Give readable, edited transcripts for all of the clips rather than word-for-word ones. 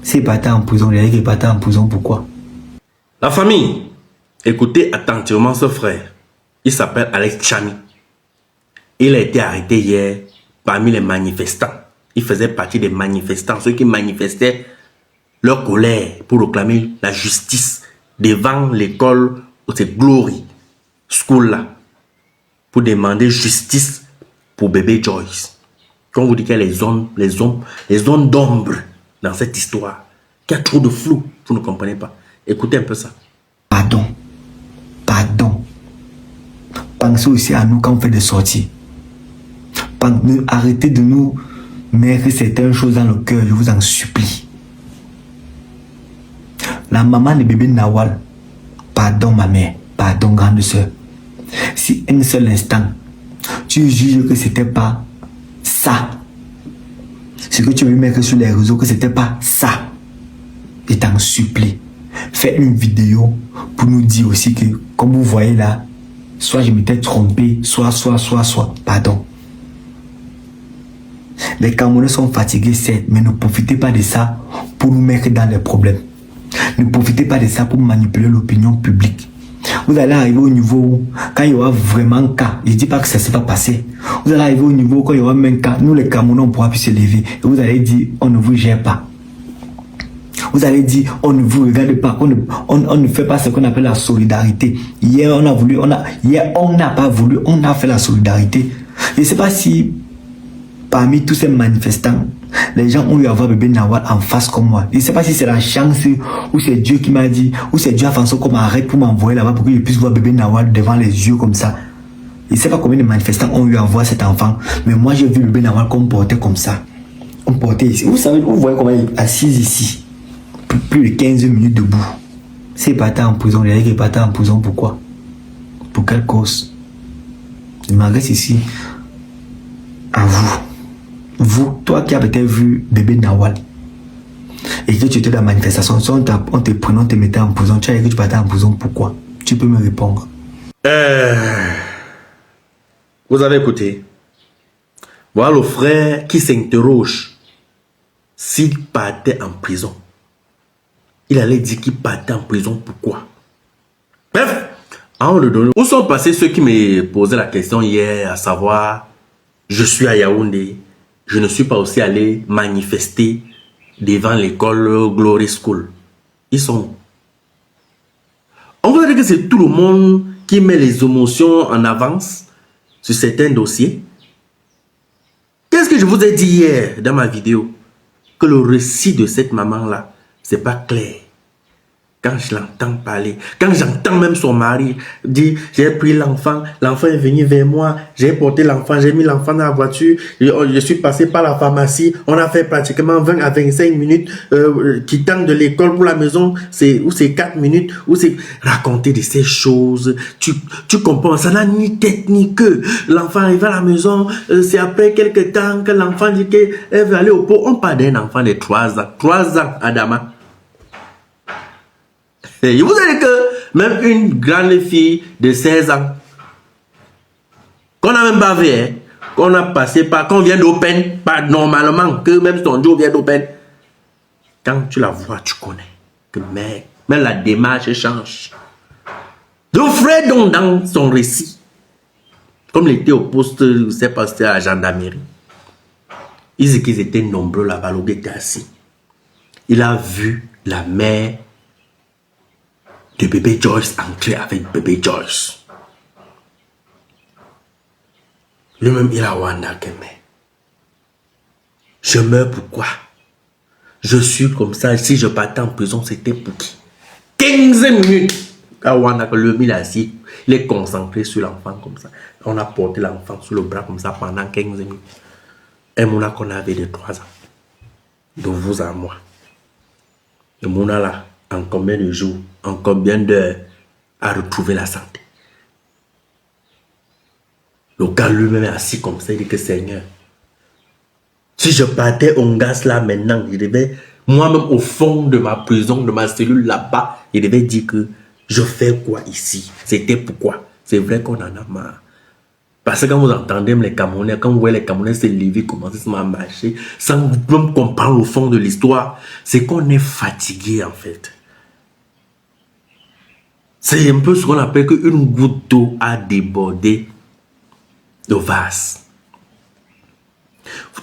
S'il partait en prison, il allait partir en prison, pourquoi? La famille, écoutez attentivement ce frère. Il s'appelle Alex Chami. Il a été arrêté hier parmi les manifestants. Il faisait partie des manifestants, ceux qui manifestaient leur colère pour réclamer la justice devant l'école où c'est Glory School là, pour demander justice pour bébé Joyce. Quand vous dites qu'il y a les zones d'ombre dans cette histoire, qu'il y a trop de flou, vous ne comprenez pas. Écoutez un peu ça. Pardon. Pensez aussi à nous quand on fait des sorties. Arrêtez de nous mettre certaines choses dans le cœur, je vous en supplie. La maman de bébé Nawal, pardon ma mère, pardon grande soeur. Si un seul instant, tu juges que c'était pas ça, ce que tu veux mettre sur les réseaux, que c'était pas ça, je t'en supplie, fais une vidéo pour nous dire aussi que, comme vous voyez là, soit je m'étais trompé, soit, pardon. Les Camerounais sont fatigués, certes, mais ne profitez pas de ça pour nous mettre dans des problèmes. Ne profitez pas de ça pour manipuler l'opinion publique. Vous allez arriver au niveau où, quand il y aura vraiment un cas, je ne dis pas que ça ne s'est pas passé, vous allez arriver au niveau où, quand il y aura même un cas, nous les Camerounais, on ne pourra plus se lever. Et vous allez dire, on ne vous gère pas. Vous allez dire, on ne vous regarde pas, on ne fait pas ce qu'on appelle la solidarité. Hier, on n'a pas voulu, on a fait la solidarité. Je ne sais pas si, parmi tous ces manifestants, les gens ont eu à voir bébé Nawal en face comme moi. Je ne sais pas si c'est la chance ou c'est Dieu qui m'a dit, ou c'est Dieu a fait comme arrête pour m'envoyer là-bas pour que je puisse voir bébé Nawal devant les yeux comme ça. Je ne sais pas combien de manifestants ont eu à voir cet enfant, mais moi j'ai vu bébé Nawal comporté comme ça. On portait ici. Vous savez, vous voyez comment il est assis ici. Plus de 15 minutes debout. S'il partait en prison, il allait partir en prison, pourquoi? Pour quelle cause? Je m'adresse ici à vous. Vous, toi qui as peut-être vu bébé Nawal et que tu étais dans la manifestation, on te prenait, on te mettait en prison, tu as dit que tu partais en prison, pourquoi? Tu peux me répondre. Vous avez écouté. Voilà le frère qui s'interroge. S'il partait en prison, il allait dire qu'il partait en prison, pourquoi? Bref, où sont passés ceux qui me posaient la question hier, à savoir, je suis à Yaoundé, je ne suis pas aussi allé manifester devant l'école Glory School. Ils sont où? On vous a dit que c'est tout le monde qui met les émotions en avance sur certains dossiers. Qu'est-ce que je vous ai dit hier dans ma vidéo? Que le récit de cette maman-là, c'est pas clair. Quand je l'entends parler, quand j'entends même son mari dire, j'ai pris l'enfant, l'enfant est venu vers moi, j'ai porté l'enfant, j'ai mis l'enfant dans la voiture, je suis passé par la pharmacie, on a fait pratiquement 20 à 25 minutes, quittant de l'école pour la maison, c'est 4 minutes, ou c'est raconter de ces choses, tu comprends, ça n'a ni tête ni queue. L'enfant arrive à la maison, c'est après quelques temps que l'enfant dit qu'elle veut aller au pot. On parle d'un enfant de 3 ans, Adama. Et vous savez que même une grande fille de 16 ans, qu'on n'a même pas vu, hein, qu'on a passé par, qu'on vient d'Open, pas normalement, que même son Joe vient d'Open, quand tu la vois, tu connais que même la démarche change. Le frère donc dans son récit, comme il était au poste, c'est pas c'était à la gendarmerie, ils disaient qu'ils étaient nombreux là-bas, le gars était assis. Il a vu la mère de bébé Joyce entrer avec bébé Joyce. Lui-même, il a wanda que mais je meurs pourquoi? Je suis comme ça. Si je partais en prison, c'était pour qui? 15 minutes. Wanda que lui, il est assis, il est concentré sur l'enfant comme ça. On a porté l'enfant sur le bras comme ça pendant 15 minutes. Et Mouna qu'on avait de 3 ans. De vous à moi. Et Mouna là, en combien de jours, en combien d'heures à retrouver la santé? Le gars lui-même est assis comme ça, il dit que Seigneur, si je partais en gaz là maintenant, je devais, moi-même au fond de ma prison, de ma cellule là-bas, je devais dire que je fais quoi ici? C'était pourquoi? C'est vrai qu'on en a marre. Parce que quand vous entendez les Camerounais, quand vous voyez les Camerounais se lever, commencer à marcher, sans même comprendre au fond de l'histoire, c'est qu'on est fatigué en fait. C'est un peu ce qu'on appelle qu'une goutte d'eau a débordé le vase.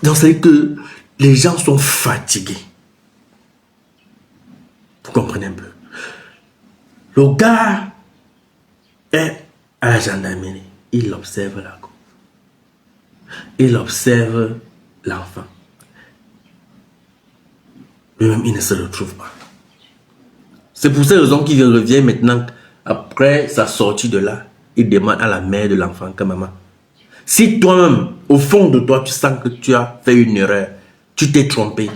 Donc c'est que les gens sont fatigués. Vous comprenez un peu. Le gars est à la gendarmerie. Il observe la cour. Il observe l'enfant. Lui-même, il ne se retrouve pas. C'est pour cette raison qu'il revient maintenant. Après sa sortie de là, il demande à la mère de l'enfant que maman, si toi-même, au fond de toi, tu sens que tu as fait une erreur, tu t'es trompé,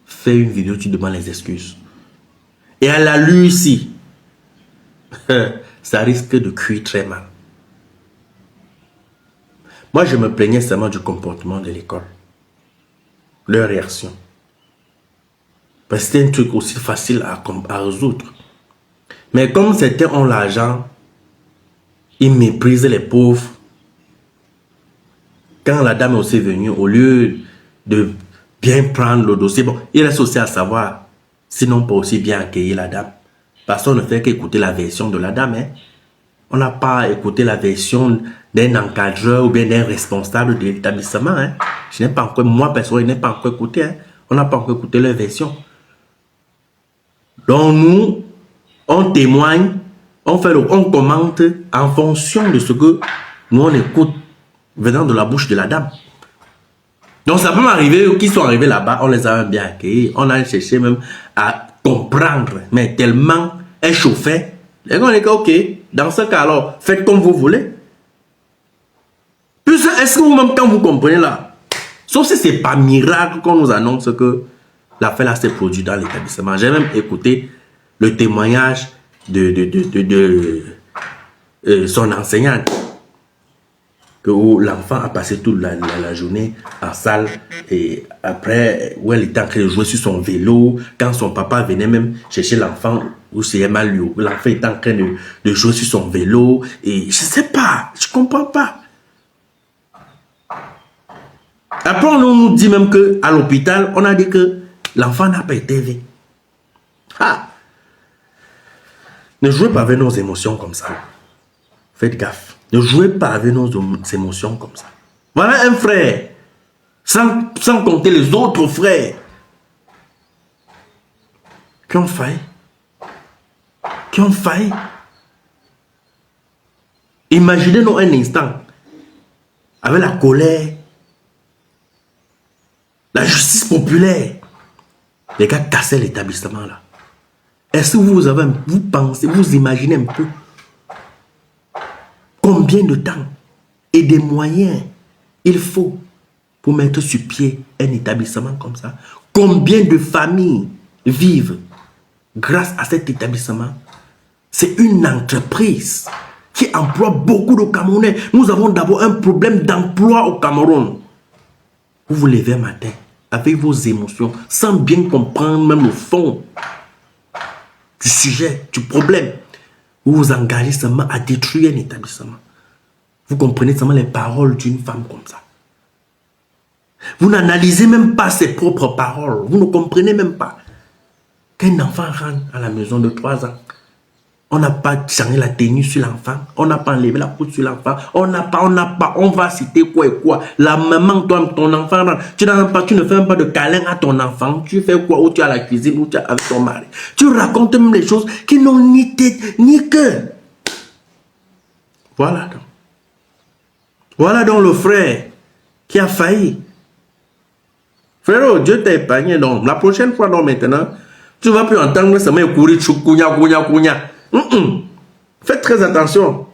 fais une vidéo, tu demandes les excuses. Et à la lui ici, ça risque de cuire très mal. Moi, je me plaignais seulement du comportement de l'école. Leur réaction. Parce que c'était un truc aussi facile à résoudre. Mais comme certains ont l'argent, ils méprisent les pauvres. Quand la dame est aussi venue, au lieu de bien prendre le dossier, bon, il reste aussi à savoir, sinon pas aussi bien accueillir la dame. Parce qu'on ne fait qu'écouter la version de la dame. Hein. On n'a pas écouté la version d'un encadreur ou bien d'un responsable de l'établissement. Hein. Je n'ai pas encore, moi personnellement, je n'ai pas encore écouté. Hein. On n'a pas encore écouté leur version. Donc nous, on témoigne, on commente en fonction de ce que nous on écoute venant de la bouche de la dame. Donc ça peut m'arriver qu'ils sont arrivés là-bas, on les a bien accueillis, on a cherché même à comprendre, mais tellement échauffé. Les gars, on est dit, ok, dans ce cas alors, faites comme vous voulez. Puis est-ce que vous-même, quand vous comprenez là, sauf si c'est pas miracle qu'on nous annonce que l'affaire là s'est produite dans l'établissement. J'ai même écouté le témoignage de son enseignante, où l'enfant a passé toute la journée en salle et après où elle était en train de jouer sur son vélo, quand son papa venait même chercher l'enfant où c'est mal lui, l'enfant était en train de jouer sur son vélo et je sais pas, je comprends pas. Après on nous dit même que à l'hôpital on a dit que l'enfant n'a pas été vu. Ah! Ne jouez pas avec nos émotions comme ça. Faites gaffe. Ne jouez pas avec nos émotions comme ça. Voilà un frère. Sans compter les autres frères. Qui ont failli. Qui ont failli. Imaginez-nous un instant. Avec la colère. La justice populaire. Les gars cassaient l'établissement là. Est-ce que vous pensez, vous imaginez un peu combien de temps et des moyens il faut pour mettre sur pied un établissement comme ça? Combien de familles vivent grâce à cet établissement? C'est une entreprise qui emploie beaucoup de Camerounais. Nous avons d'abord un problème d'emploi au Cameroun. Vous vous levez un matin avec vos émotions sans bien comprendre même le fond du sujet, du problème. Vous vous engagez seulement à détruire un établissement. Vous comprenez seulement les paroles d'une femme comme ça. Vous n'analysez même pas ses propres paroles. Vous ne comprenez même pas. Qu'un enfant rentre à la maison de 3 ans, on n'a pas changé la tenue sur l'enfant, on n'a pas enlevé la couche sur l'enfant, on va citer quoi et quoi. La maman, toi, ton enfant rentre, tu ne fais même pas de câlin à ton enfant, tu fais quoi, ou tu es à la cuisine, ou tu es avec ton mari. Tu racontes même les choses qui n'ont ni tête, ni cœur. Voilà donc. Voilà donc le frère qui a failli. Frérot, Dieu t'a épargné. Donc, la prochaine fois, donc maintenant, tu ne vas plus entendre seulement courir, kounya. Faites très attention.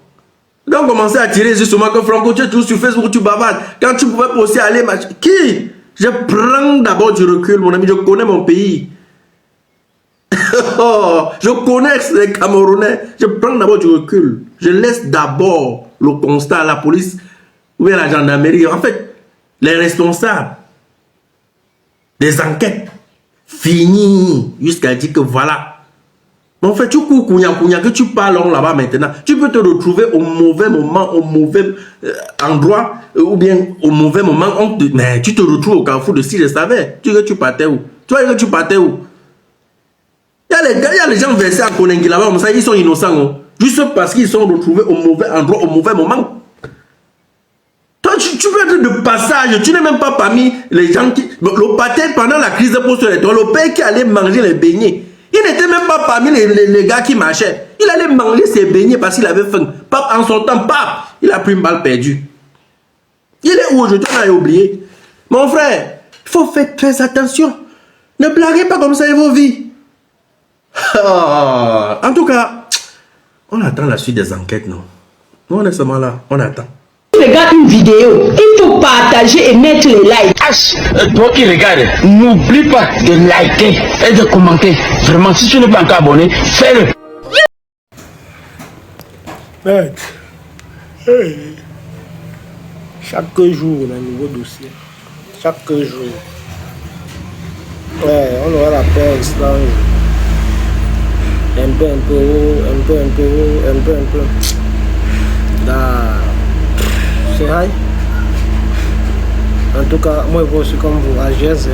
Donc, commencez à tirer justement que Franco, tu es toujours sur Facebook, tu bavardes. Quand tu pouvais aussi aller, qui? Je prends d'abord du recul, mon ami, je connais mon pays. Je connais les Camerounais, je prends d'abord du recul. Je laisse d'abord le constat à la police ou à la gendarmerie. En fait, les responsables des enquêtes finissent jusqu'à dire que voilà, Mais en fait, tu cours, que tu parles là-bas maintenant. Tu peux te retrouver au mauvais moment, au mauvais endroit, ou bien au mauvais moment. Mais tu te retrouves au carrefour de si je savais. Tu partais où? Tu vois que tu partais où? Il y a les gens versés à Konengi là-bas, comme ça, ils sont innocents. Oh. Juste parce qu'ils sont retrouvés au mauvais endroit, au mauvais moment. Toi, tu peux être de passage. Tu n'es même pas parmi les gens qui... Le pater pendant la crise de post-électorale, le père qui allait manger les beignets. Il n'était même pas parmi les gars qui marchaient. Il allait manger ses beignets parce qu'il avait faim. En son temps, il a pris une balle perdue. Il est où aujourd'hui? On a oublié. Mon frère, il faut faire très attention. Ne blaguez pas comme ça et vos vies. En tout cas, on attend la suite des enquêtes, non? Nous, on est seulement là. On attend. Regarde une vidéo, il faut partager et mettre les likes. Toi qui regardes, n'oublie pas de liker et de commenter. Vraiment, si tu n'es pas encore abonné, fais-le. Chaque jour, on a un nouveau dossier. Chaque jour. Ouais, on aura la paix islam. Un peu haut. Là. C'est high. En tout cas, moi, je suis comme vous, à Gers.